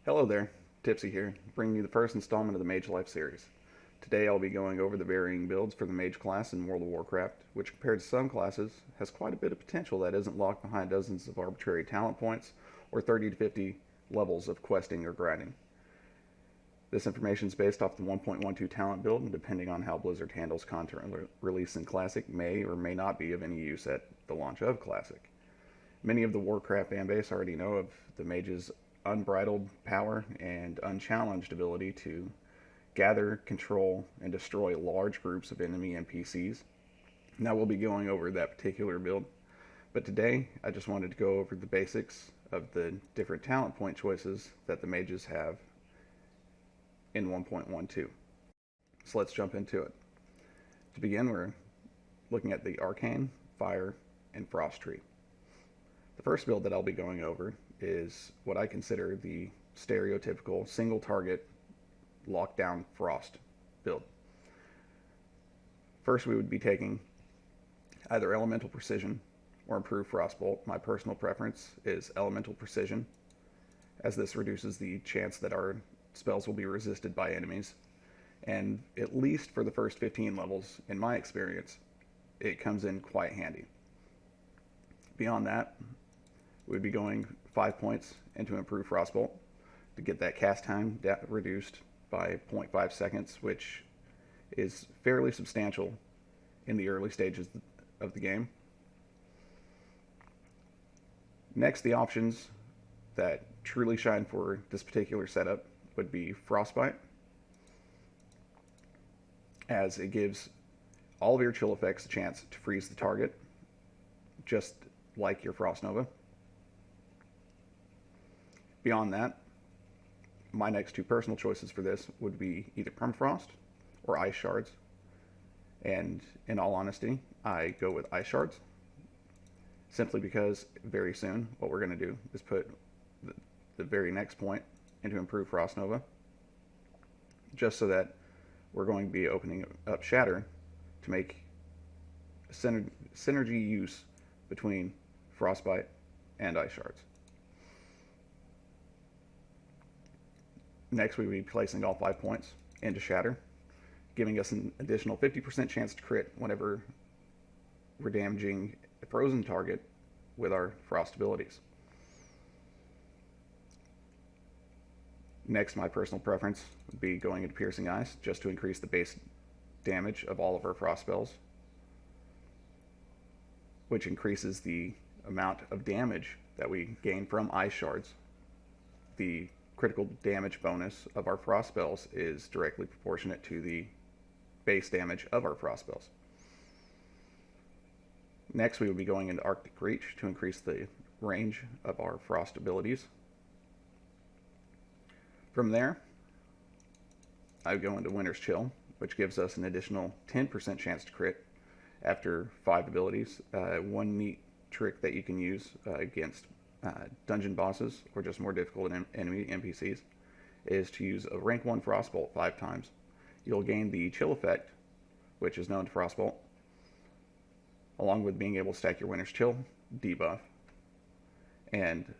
Hello there, Tipsy here, bringing you the first installment of the Mage Life series. Today I'll be going over the varying builds for the Mage class in World of Warcraft, which compared to some classes has quite a bit of potential that isn't locked behind dozens of arbitrary talent points or 30 to 50 levels of questing or grinding. This information is based off the 1.12 talent build, and depending on how Blizzard handles content release in Classic, may or may not be of any use at the launch of Classic. Many of the Warcraft fanbase already know of the Mage's unbridled power and unchallenged ability to gather, control, and destroy large groups of enemy NPCs. Now we'll be going over that particular build, but today I just wanted to go over the basics of the different talent point choices that the mages have in 1.12. So let's jump into it. To begin, we're looking at the Arcane, Fire, and Frost tree. The first build that I'll be going over is what I consider the stereotypical single target lockdown Frost build. First, we would be taking either Elemental Precision or Improved Frostbolt. My personal preference is Elemental Precision, as this reduces the chance that our spells will be resisted by enemies, and at least for the first 15 levels, in my experience, it comes in quite handy. Beyond that, we'd be going 5 points into Improved Frostbolt to get that cast time reduced by 0.5 seconds, which is fairly substantial in the early stages of the game. Next, the options that truly shine for this particular setup would be Frostbite, as it gives all of your chill effects a chance to freeze the target, just like your Frost Nova. Beyond that, my next two personal choices for this would be either Permafrost or Ice Shards. And in all honesty, I go with Ice Shards, simply because very soon what we're going to do is put the very next point into Improved Frost Nova, just so that we're going to be opening up Shatter to make synergy use between Frostbite and Ice Shards. Next, we will be placing all 5 points into Shatter, giving us an additional 50% chance to crit whenever we're damaging a frozen target with our Frost abilities. Next, my personal preference would be going into Piercing Ice, just to increase the base damage of all of our Frost spells, which increases the amount of damage that we gain from Ice Shards. The critical damage bonus of our Frost spells is directly proportionate to the base damage of our Frost spells. Next, we will be going into Arctic Reach to increase the range of our Frost abilities. From there, I would go into Winter's Chill, which gives us an additional 10% chance to crit after 5 abilities. One neat trick that you can use against dungeon bosses or just more difficult enemy NPCs is to use a rank 1 Frostbolt 5 times. You'll gain the chill effect, which is known to Frostbolt, along with being able to stack your Winter's Chill debuff. And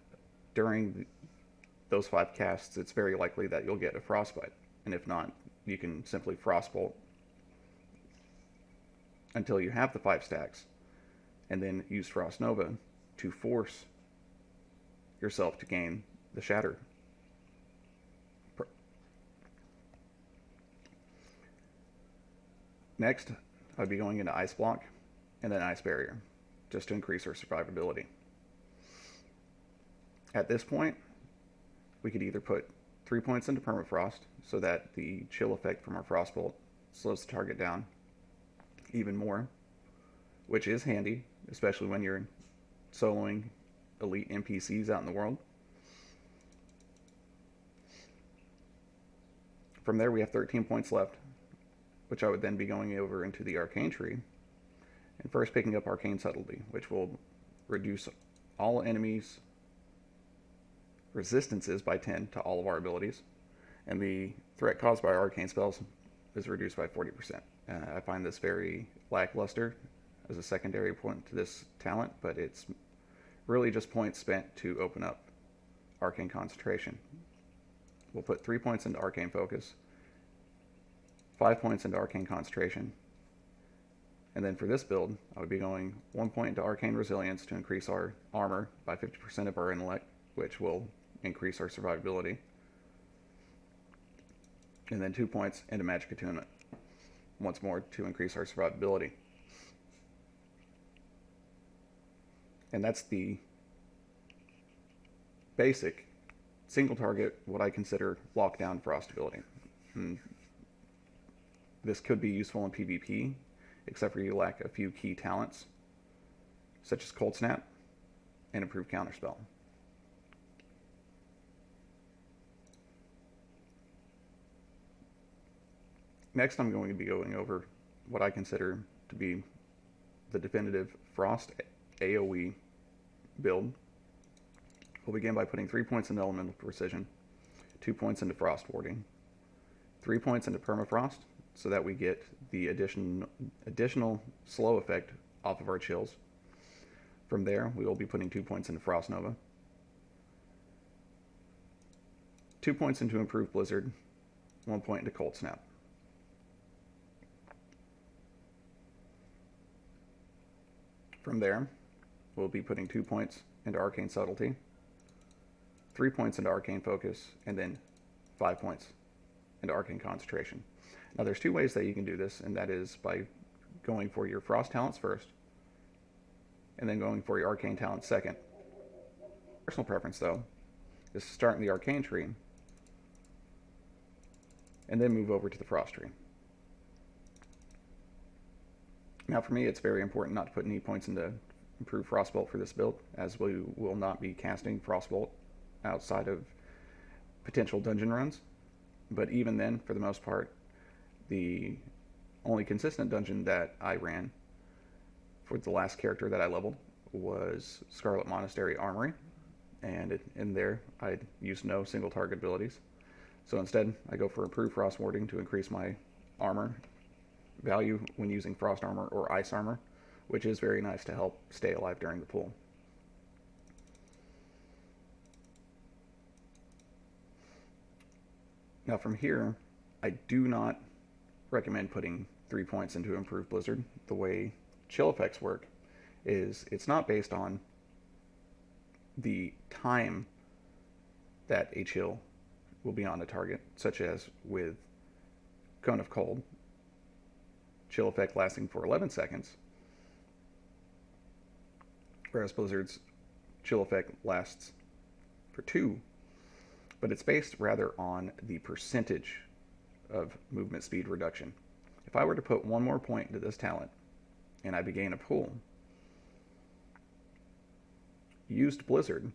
during those 5 casts, it's very likely that you'll get a Frostbite, and if not, you can simply Frostbolt until you have the 5 stacks, and then use Frost Nova to force yourself to gain the Shatter. Next, I'd be going into Ice Block and then Ice Barrier, just to increase our survivability. At this point, we could either put 3 points into Permafrost, so that the chill effect from our Frostbolt slows the target down even more, which is handy, especially when you're soloing elite NPCs out in the world. From there, we have 13 points left, which I would then be going over into the Arcane tree, and first picking up Arcane Subtlety, which will reduce all enemies' resistances by 10 to all of our abilities, and the threat caused by arcane spells is reduced by 40%. I find this very lackluster as a secondary point to this talent, but it's really just points spent to open up Arcane Concentration. we'll put 3 points into Arcane Focus, 5 points into Arcane Concentration, and then for this build, I would be going 1 point into Arcane Resilience to increase our armor by 50% of our intellect, which will increase our survivability, and then 2 points into Magic Attunement, once more to increase our survivability. And that's the basic single target, what I consider lockdown frost ability. This could be useful in PvP, except for you lack a few key talents, such as Cold Snap and Improved Counterspell. Next, I'm going to be going over what I consider to be the definitive Frost AoE build. We'll begin by putting 3 points into Elemental Precision, 2 points into Frost Warding, 3 points into Permafrost, so that we get the additional slow effect off of our chills. From there, we will be putting 2 points into Frost Nova, 2 points into Improved Blizzard, 1 point into Cold Snap. From there, we'll be putting 2 points into Arcane Subtlety, 3 points into Arcane Focus, and then 5 points into Arcane Concentration. Now there's 2 ways that you can do this, and that is by going for your Frost talents first, and then going for your Arcane talents second. Personal preference, though, is to start in the Arcane tree, and then move over to the Frost tree. Now for me, it's very important not to put any points into Improved Frostbolt for this build, as we will not be casting Frostbolt outside of potential dungeon runs. But even then, for the most part, the only consistent dungeon that I ran for the last character that I leveled was Scarlet Monastery Armory, and in there I used no single target abilities. So instead, I go for Improved Frost Warding to increase my armor value when using Frost Armor or Ice Armor, which is very nice to help stay alive during the pool. Now from here, I do not recommend putting 3 points into Improved Blizzard. The way chill effects work is it's not based on the time that a chill will be on a target, such as with Cone of Cold, chill effect lasting for 11 seconds, whereas Blizzard's chill effect lasts for 2, but it's based rather on the percentage of movement speed reduction. If I were to put 1 more point into this talent and I began a pool, used Blizzard,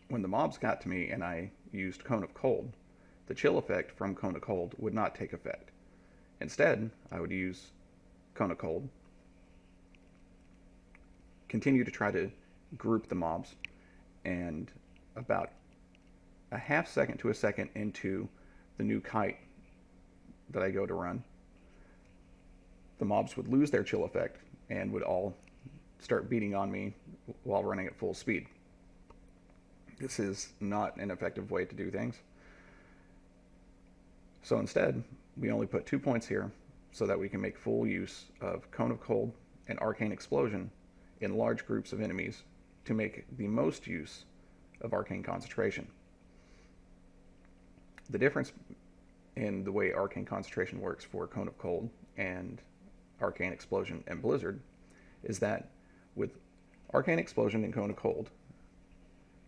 when the mobs got to me and I used Cone of Cold, the chill effect from Cone of Cold would not take effect. Instead, I would use Cone of Cold, continue to try to group the mobs, and about a half second to a second into the new kite that I go to run, the mobs would lose their chill effect and would all start beating on me while running at full speed. This is not an effective way to do things. So instead, we only put 2 points here so that we can make full use of Cone of Cold and Arcane Explosion in large groups of enemies to make the most use of Arcane Concentration. The difference in the way Arcane Concentration works for Cone of Cold and Arcane Explosion and Blizzard is that with Arcane Explosion and Cone of Cold,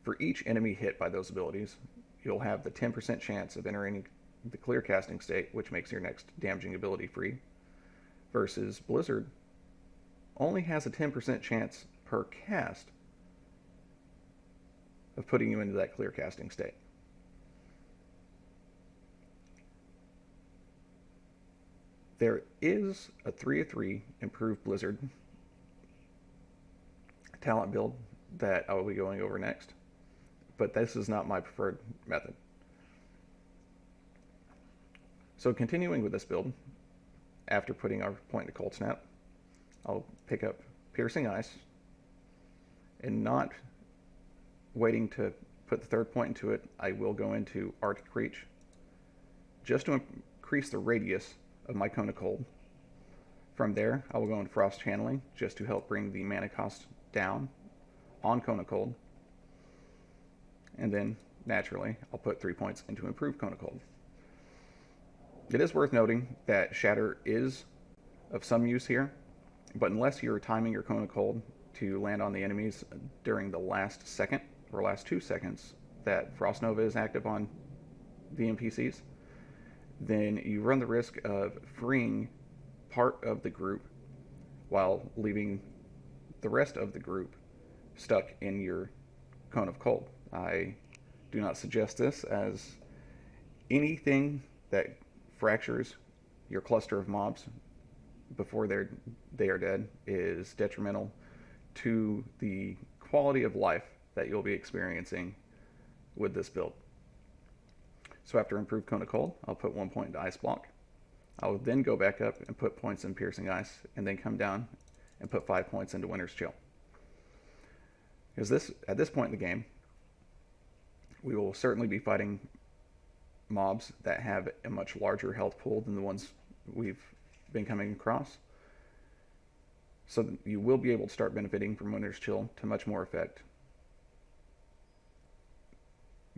for each enemy hit by those abilities, you'll have the 10% chance of entering the clear casting state, which makes your next damaging ability free, versus Blizzard only has a 10% chance per cast of putting you into that clear casting state. There is a 3/3 Improved Blizzard talent build that I will be going over next, but this is not my preferred method. So continuing with this build, after putting our point into Cold Snap, I'll pick up Piercing Ice, and not waiting to put the third point into it, I will go into Arctic Reach just to increase the radius of my Cone of Cold. From there, I will go into Frost Channeling just to help bring the mana cost down on Cone of Cold. And then, naturally, I'll put 3 points into Improved Cone of Cold. It is worth noting that Shatter is of some use here, but unless you're timing your Cone of Cold to land on the enemies during the last second or last 2 seconds that Frost Nova is active on the NPCs, then you run the risk of freeing part of the group while leaving the rest of the group stuck in your Cone of Cold. I do not suggest this, as anything that fractures your cluster of mobs before they are dead is detrimental to the quality of life that you'll be experiencing with this build. So after Improved Cone of Cold, I'll put 1 point into Ice Block. I'll then go back up and put points in Piercing Ice, and then come down and put 5 points into Winter's Chill. Because at this point in the game, we will certainly be fighting mobs that have a much larger health pool than the ones we've been coming across. So you will be able to start benefiting from Winter's Chill to much more effect,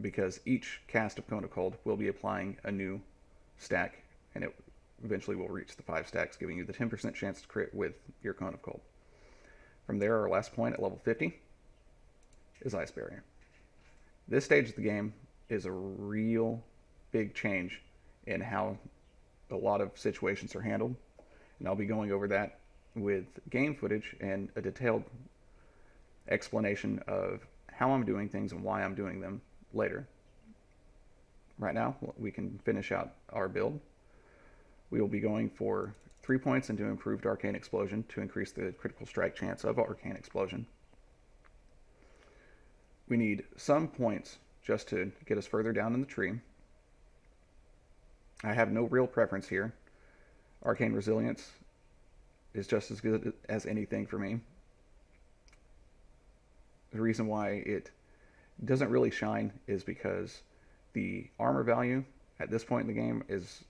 because each cast of Cone of Cold will be applying a new stack, and it eventually will reach the 5 stacks, giving you the 10% chance to crit with your Cone of Cold. From there, our last point at level 50 is Ice Barrier. This stage of the game is a real big change in how a lot of situations are handled, and I'll be going over that with game footage and a detailed explanation of how I'm doing things and why I'm doing them later. Right now, we can finish out our build. We will be going for 3 points into Improved Arcane Explosion to increase the critical strike chance of Arcane Explosion. We need some points just to get us further down in the tree. I have no real preference here. Arcane Resilience is just as good as anything for me. The reason why it doesn't really shine is because the armor value at this point in the game is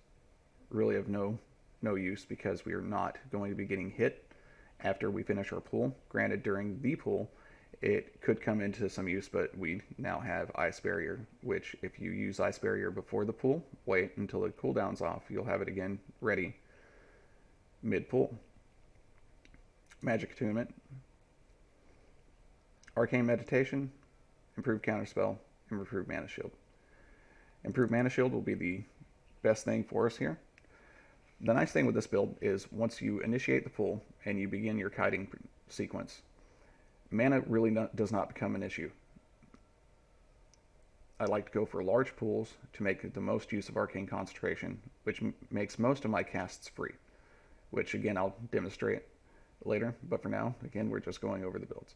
really of no use, because we are not going to be getting hit after we finish our pool. Granted, during the pool it could come into some use, but we now have Ice Barrier, which if you use Ice Barrier before the pool, wait until the cooldown's off, you'll have it again ready mid-pool. Magic Attunement, Arcane Meditation, Improved Counterspell, and Improved Mana Shield. Improved Mana Shield will be the best thing for us here. The nice thing with this build is once you initiate the pool and you begin your kiting sequence, mana really does not become an issue. I like to go for large pools to make the most use of Arcane Concentration, which makes most of my casts free, which again I'll demonstrate later, but for now, again, we're just going over the builds.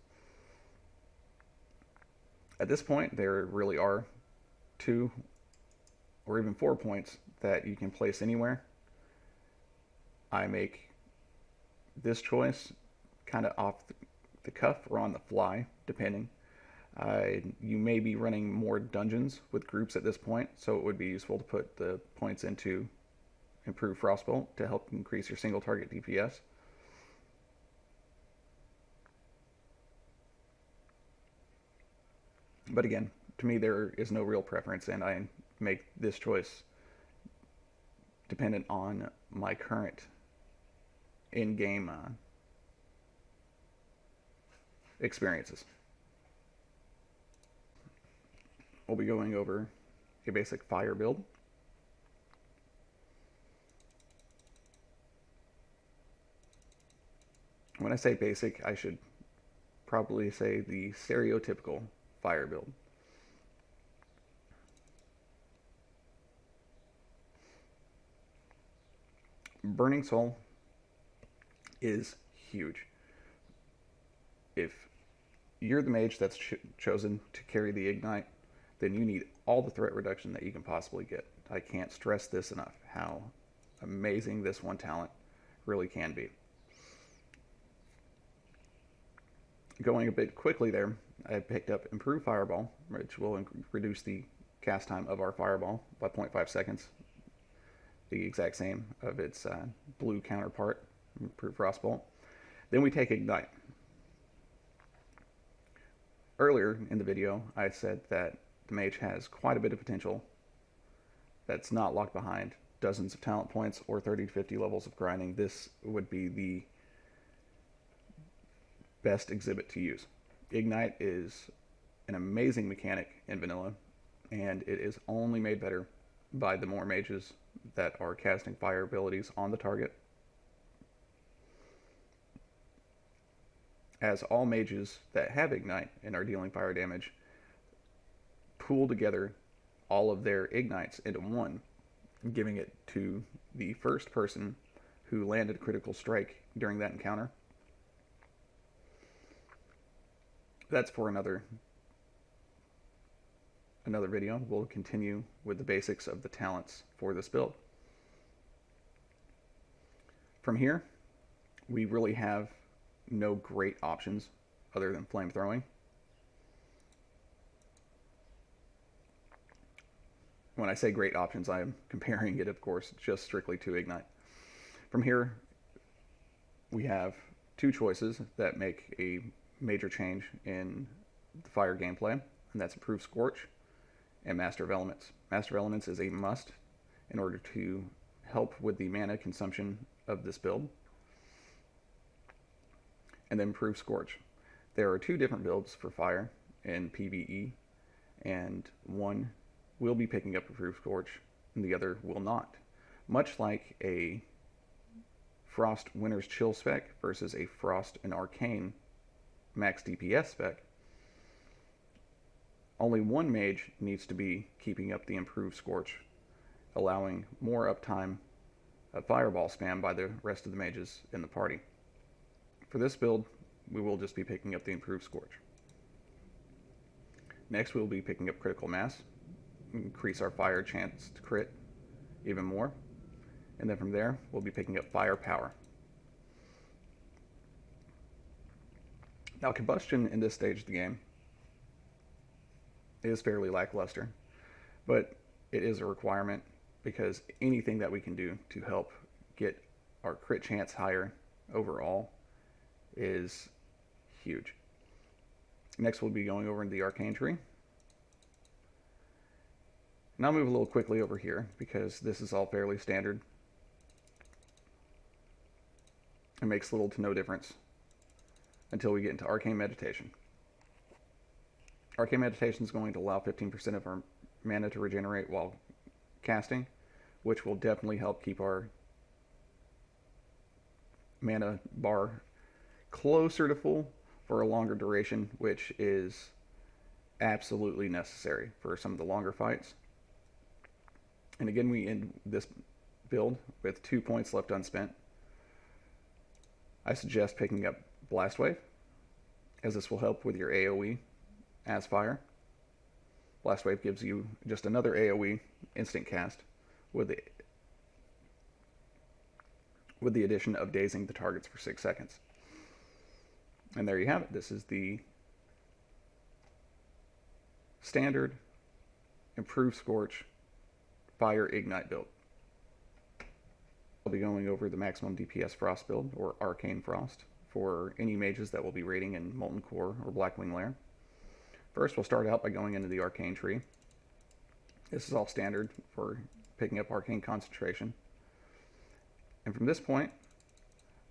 At this point, there really are 2 or even 4 points that you can place anywhere. I make this choice kind of off the cuff or on the fly, depending. You may be running more dungeons with groups at this point, so it would be useful to put the points into Improved Frostbolt to help increase your single target DPS. But again, to me there is no real preference, and I make this choice dependent on my current in-game experiences. We'll be going over a basic fire build. When I say basic, I should probably say the stereotypical fire build. Burning Soul is huge. If you're the mage that's chosen to carry the Ignite, then you need all the threat reduction that you can possibly get. I can't stress this enough, how amazing this one talent really can be. Going a bit quickly there, I picked up Improved Fireball, which will reduce the cast time of our Fireball by 0.5 seconds, the exact same of its blue counterpart, Improved Frostbolt. Then we take Ignite. Earlier in the video, I said that the Mage has quite a bit of potential that's not locked behind dozens of talent points or 30 to 50 levels of grinding. This would be the best exhibit to use. Ignite is an amazing mechanic in vanilla, and it is only made better by the more mages that are casting fire abilities on the target. As all mages that have Ignite and are dealing fire damage pool together all of their Ignites into one, giving it to the first person who landed a critical strike during that encounter. That's for another video. We'll continue with the basics of the talents for this build. From here, we really have no great options other than flamethrowing. When I say great options, I am comparing it, of course, just strictly to Ignite. From here, we have two choices that make a major change in the fire gameplay, and that's Improved Scorch and Master of Elements. Master of Elements is a must in order to help with the mana consumption of this build. And then Improved Scorch. There are two different builds for fire in PvE, and one will be picking up Improved Scorch, and the other will not. Much like a Frost Winter's Chill spec versus a Frost and Arcane max DPS spec, only one mage needs to be keeping up the Improved Scorch, allowing more uptime of fireball spam by the rest of the mages in the party. For this build, we will just be picking up the Improved Scorch. Next, we'll be picking up Critical Mass, increase our fire chance to crit even more. And then from there, we'll be picking up Firepower. Now, combustion in this stage of the game is fairly lackluster, but it is a requirement because anything that we can do to help get our crit chance higher overall is huge. Next, we'll be going over into the Arcane Tree. And I'll move a little quickly over here because this is all fairly standard. It makes little to no difference until we get into Arcane Meditation. Arcane Meditation is going to allow 15% of our mana to regenerate while casting, which will definitely help keep our mana bar closer to full for a longer duration, which is absolutely necessary for some of the longer fights. And again, we end this build with 2 points left unspent. I suggest picking up Blast Wave, as this will help with your AoE as fire. Blast Wave gives you just another AoE instant cast with the addition of dazing the targets for 6 seconds. And there you have it. This is the standard Improved Scorch Fire Ignite build. I'll be going over the maximum DPS Frost build, or Arcane Frost, for any mages that will be raiding in Molten Core or Blackwing Lair. First, we'll start out by going into the Arcane Tree. This is all standard for picking up Arcane Concentration. And from this point,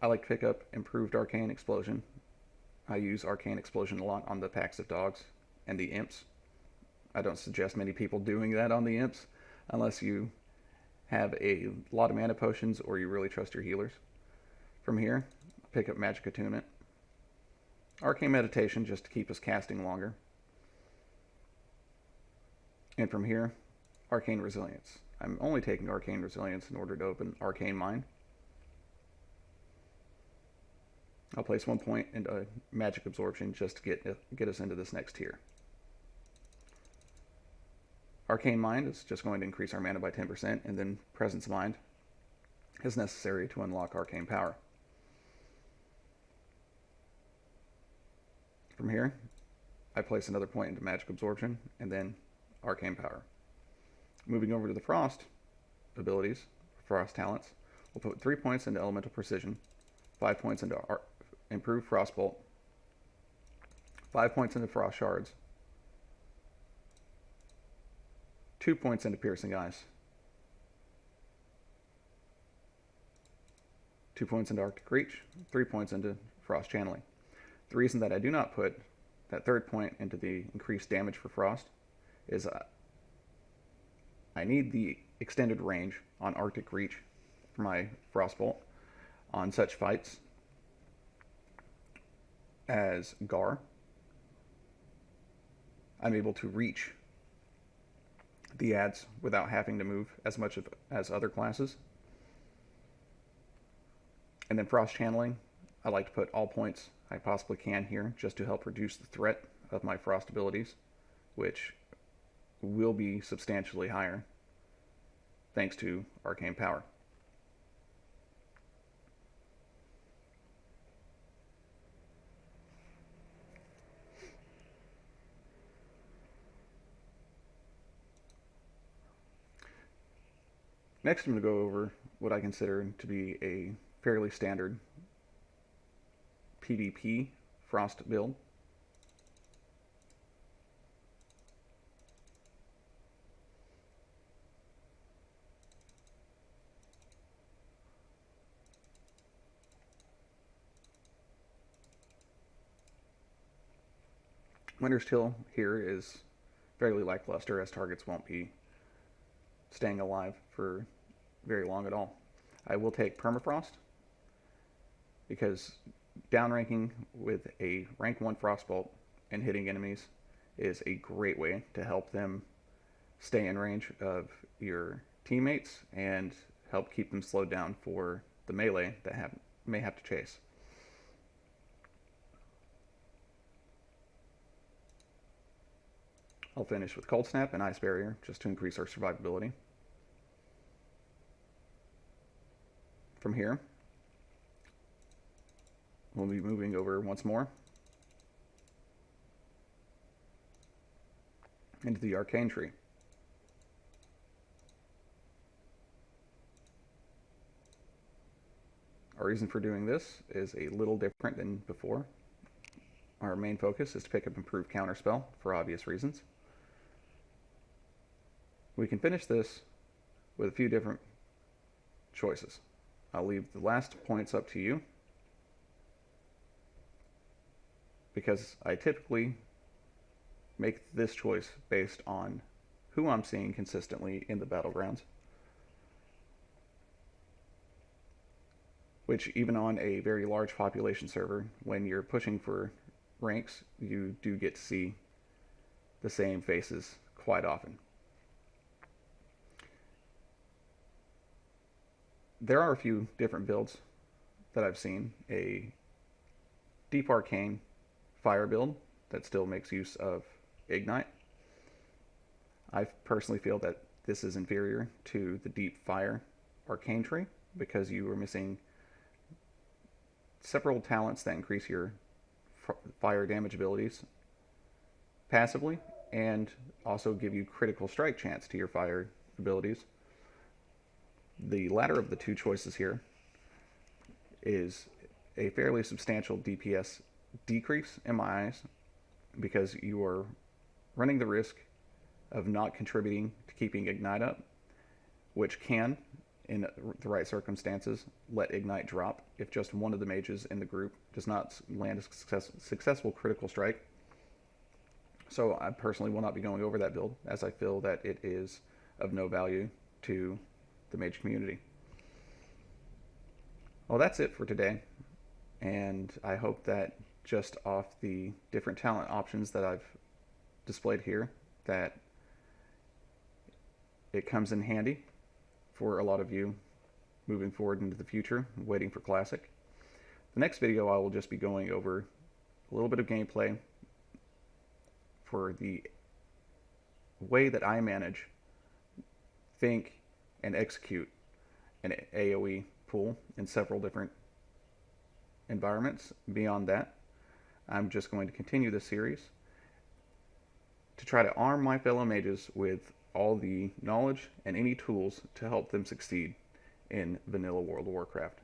I like to pick up Improved Arcane Explosion. I use Arcane Explosion a lot on the packs of dogs and the imps. I don't suggest many people doing that on the imps unless you have a lot of mana potions or you really trust your healers. From here, pick up Magic Attunement. Arcane Meditation just to keep us casting longer. And from here, Arcane Resilience. I'm only taking Arcane Resilience in order to open Arcane Mind. I'll place 1 point into Magic Absorption just to get us into this next tier. Arcane Mind is just going to increase our mana by 10%, and then Presence Mind is necessary to unlock Arcane Power. From here, I place another point into magic absorption and then arcane power. Moving over to the frost abilities, frost talents, we'll put 3 points into elemental precision, 5 points into improved frostbolt, 5 points into frost shards, 2 points into piercing eyes, 2 points into arctic reach, 3 points into frost channeling. The reason that I do not put that third point into the increased damage for frost is I need the extended range on arctic reach for my frostbolt on such fights as Gar. I'm able to reach the ads without having to move as much as other classes. And then frost channeling, I like to put all points I possibly can here just to help reduce the threat of my frost abilities, which will be substantially higher thanks to arcane power. Next, I'm going to go over what I consider to be a fairly standard PvP frost build. Winter's Till here is fairly lackluster, as targets won't be staying alive for very long at all. I will take Permafrost because downranking with a rank 1 Frostbolt and hitting enemies is a great way to help them stay in range of your teammates and help keep them slowed down for the melee that may have to chase. I'll finish with Cold Snap and Ice Barrier just to increase our survivability. From here, we'll be moving over once more into the Arcane Tree. Our reason for doing this is a little different than before. Our main focus is to pick up Improved Counterspell for obvious reasons. We can finish this with a few different choices. I'll leave the last points up to you because I typically make this choice based on who I'm seeing consistently in the battlegrounds, which even on a very large population server, when you're pushing for ranks, you do get to see the same faces quite often. There are a few different builds that I've seen. A Deep Arcane Fire build that still makes use of Ignite. I personally feel that this is inferior to the Deep Fire Arcane Tree because you are missing several talents that increase your fire damage abilities passively and also give you critical strike chance to your fire abilities. The latter of the two choices here is a fairly substantial DPS decrease in my eyes because you are running the risk of not contributing to keeping Ignite up, which can, in the right circumstances, let Ignite drop if just one of the mages in the group does not land a successful critical strike. So I personally will not be going over that build as I feel that it is of no value to the mage community. Well, that's it for today, and I hope that just off the different talent options that I've displayed here, that it comes in handy for a lot of you moving forward into the future, waiting for Classic. The next video I will just be going over a little bit of gameplay for the way that I manage, think, and execute an AoE pool in several different environments. Beyond that, I'm just going to continue this series to try to arm my fellow mages with all the knowledge and any tools to help them succeed in vanilla World of Warcraft.